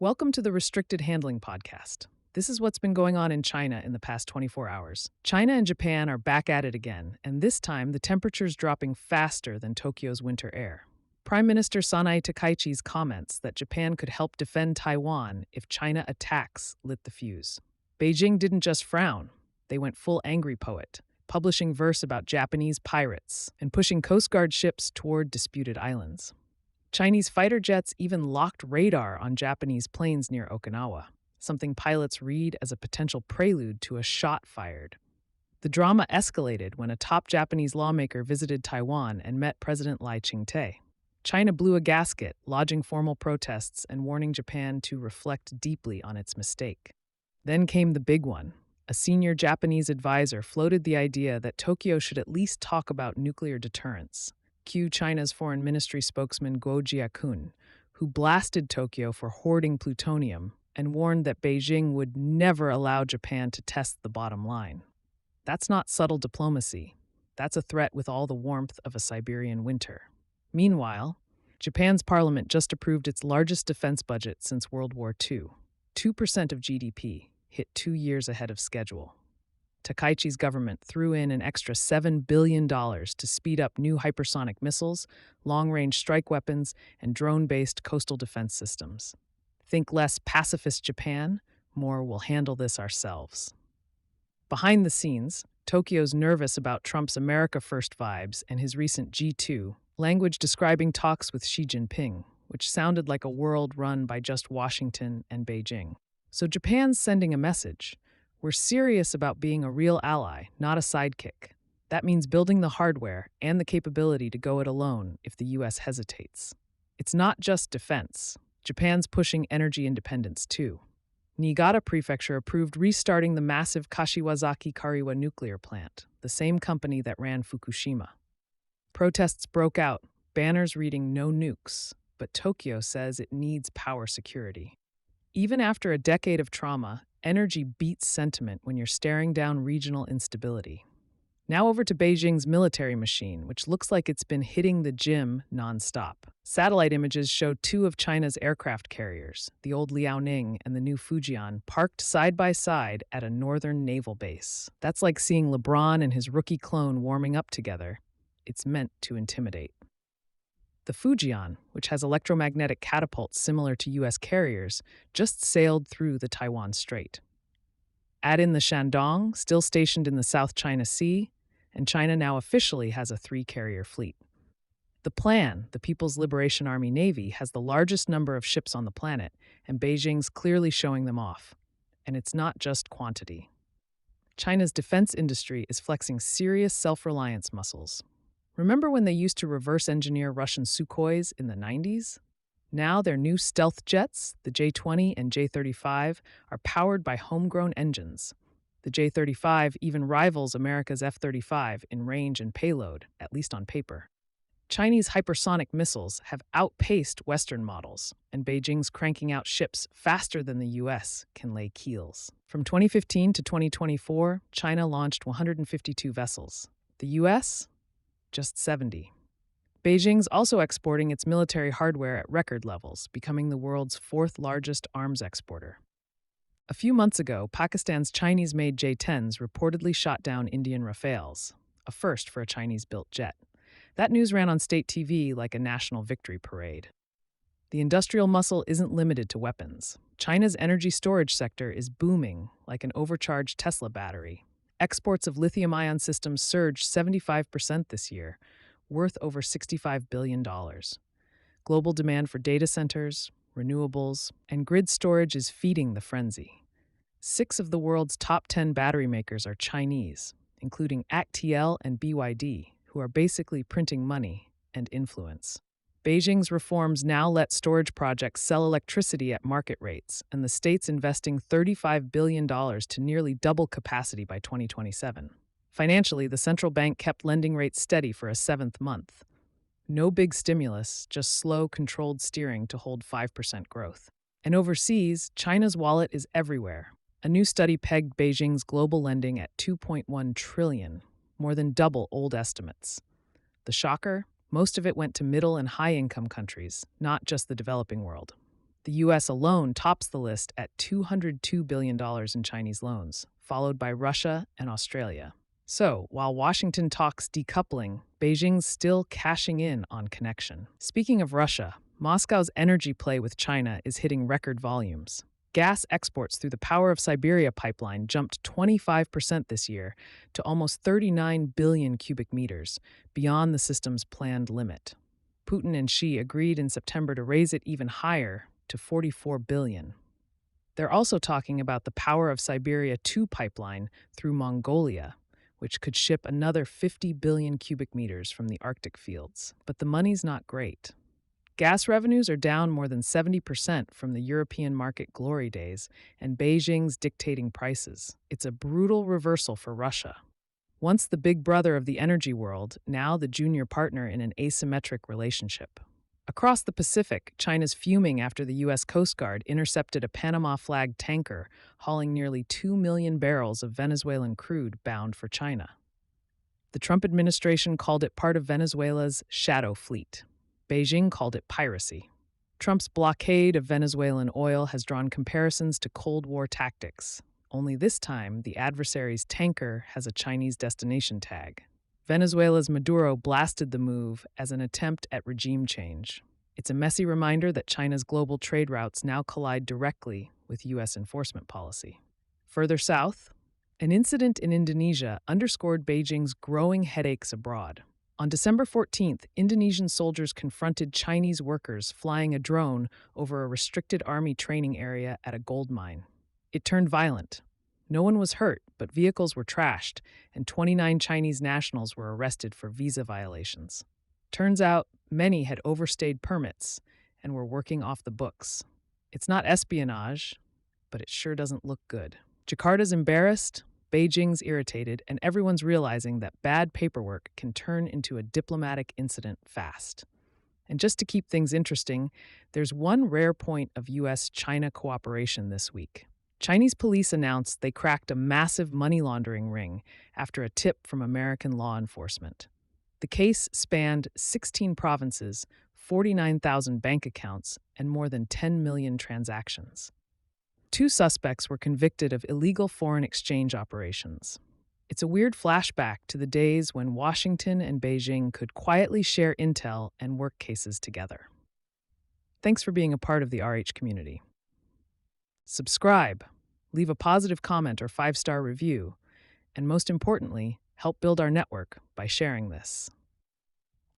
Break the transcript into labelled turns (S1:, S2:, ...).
S1: Welcome to the Restricted Handling Podcast. This is what's been going on in China in the past 24 hours. China and Japan are back at it again, and this time the temperature's dropping faster than Tokyo's winter air. Prime Minister Sanae Takaichi's comments that Japan could help defend Taiwan if China attacks lit the fuse. Beijing didn't just frown, they went full angry poet, publishing verse about Japanese pirates and pushing Coast Guard ships toward disputed islands. Chinese fighter jets even locked radar on Japanese planes near Okinawa, something pilots read as a potential prelude to a shot fired. The drama escalated when a top Japanese lawmaker visited Taiwan and met President Lai Ching-te. China blew a gasket, lodging formal protests and warning Japan to reflect deeply on its mistake. Then came the big one. A senior Japanese advisor floated the idea that Tokyo should at least talk about nuclear deterrence. Cue China's Foreign Ministry spokesman Guo Jiakun, who blasted Tokyo for hoarding plutonium and warned that Beijing would never allow Japan to test the bottom line. That's not subtle diplomacy. That's a threat with all the warmth of a Siberian winter. Meanwhile, Japan's parliament just approved its largest defense budget since World War II. 2% of GDP, hit 2 years ahead of schedule. Takaichi's government threw in an extra $7 billion to speed up new hypersonic missiles, long-range strike weapons, and drone-based coastal defense systems. Think less pacifist Japan, more we'll handle this ourselves. Behind the scenes, Tokyo's nervous about Trump's America First vibes and his recent G2, language describing talks with Xi Jinping, which sounded like a world run by just Washington and Beijing. So Japan's sending a message. We're serious about being a real ally, not a sidekick. That means building the hardware and the capability to go it alone if the U.S. hesitates. It's not just defense. Japan's pushing energy independence, too. Niigata Prefecture approved restarting the massive Kashiwazaki-Kariwa nuclear plant, the same company that ran Fukushima. Protests broke out, banners reading "No nukes," but Tokyo says it needs power security. Even after a decade of trauma, energy beats sentiment when you're staring down regional instability. Now over to Beijing's military machine, which looks like it's been hitting the gym nonstop. Satellite images show two of China's aircraft carriers, the old Liaoning and the new Fujian, parked side by side at a northern naval base. That's like seeing LeBron and his rookie clone warming up together. It's meant to intimidate. The Fujian, which has electromagnetic catapults similar to U.S. carriers, just sailed through the Taiwan Strait. Add in the Shandong, still stationed in the South China Sea, and China now officially has a 3-carrier fleet. The plan, the People's Liberation Army Navy, has the largest number of ships on the planet, and Beijing's clearly showing them off. And it's not just quantity. China's defense industry is flexing serious self-reliance muscles. Remember when they used to reverse engineer Russian Sukhois in the 90s? Now their new stealth jets, the J-20 and J-35, are powered by homegrown engines. The J-35 even rivals America's F-35 in range and payload, at least on paper. Chinese hypersonic missiles have outpaced Western models, and Beijing's cranking out ships faster than the U.S. can lay keels. From 2015 to 2024, China launched 152 vessels. The U.S.? Just 70. Beijing's also exporting its military hardware at record levels, becoming the world's 4th largest arms exporter. A few months ago, Pakistan's Chinese-made J-10s reportedly shot down Indian Rafales, a first for a Chinese-built jet. That news ran on state TV like a national victory parade. The industrial muscle isn't limited to weapons. China's energy storage sector is booming like an overcharged Tesla battery. Exports of lithium-ion systems surged 75% this year, worth over $65 billion. Global demand for data centers, renewables, and grid storage is feeding the frenzy. 6 of the world's top 10 battery makers are Chinese, including ACTL and BYD, who are basically printing money and influence. Beijing's reforms now let storage projects sell electricity at market rates, and the state's investing $35 billion to nearly double capacity by 2027. Financially, the central bank kept lending rates steady for a 7th month. No big stimulus, just slow, controlled steering to hold 5% growth. And overseas, China's wallet is everywhere. A new study pegged Beijing's global lending at $2.1 trillion, more than double old estimates. The shocker? Most of it went to middle and high-income countries, not just the developing world. The U.S. alone tops the list at $202 billion in Chinese loans, followed by Russia and Australia. So, while Washington talks decoupling, Beijing's still cashing in on connection. Speaking of Russia, Moscow's energy play with China is hitting record volumes. Gas exports through the Power of Siberia pipeline jumped 25% this year to almost 39 billion cubic meters, beyond the system's planned limit. Putin and Xi agreed in September to raise it even higher to 44 billion. They're also talking about the Power of Siberia 2 pipeline through Mongolia, which could ship another 50 billion cubic meters from the Arctic fields. But the money's not great. Gas revenues are down more than 70% from the European market glory days, and Beijing's dictating prices. It's a brutal reversal for Russia. Once the big brother of the energy world, now the junior partner in an asymmetric relationship. Across the Pacific, China's fuming after the U.S. Coast Guard intercepted a Panama-flagged tanker hauling nearly 2 million barrels of Venezuelan crude bound for China. The Trump administration called it part of Venezuela's shadow fleet. Beijing called it piracy. Trump's blockade of Venezuelan oil has drawn comparisons to Cold War tactics. Only this time, the adversary's tanker has a Chinese destination tag. Venezuela's Maduro blasted the move as an attempt at regime change. It's a messy reminder that China's global trade routes now collide directly with U.S. enforcement policy. Further south, an incident in Indonesia underscored Beijing's growing headaches abroad. On December 14th, Indonesian soldiers confronted Chinese workers flying a drone over a restricted army training area at a gold mine. It turned violent. No one was hurt, but vehicles were trashed, and 29 Chinese nationals were arrested for visa violations. Turns out, many had overstayed permits and were working off the books. It's not espionage, but it sure doesn't look good. Jakarta's embarrassed, Beijing's irritated, and everyone's realizing that bad paperwork can turn into a diplomatic incident fast. And just to keep things interesting, there's one rare point of U.S.-China cooperation this week. Chinese police announced they cracked a massive money laundering ring after a tip from American law enforcement. The case spanned 16 provinces, 49,000 bank accounts, and more than 10 million transactions. 2 suspects were convicted of illegal foreign exchange operations. It's a weird flashback to the days when Washington and Beijing could quietly share intel and work cases together. Thanks for being a part of the RH community. Subscribe, leave a positive comment or 5-star review, and most importantly, help build our network by sharing this.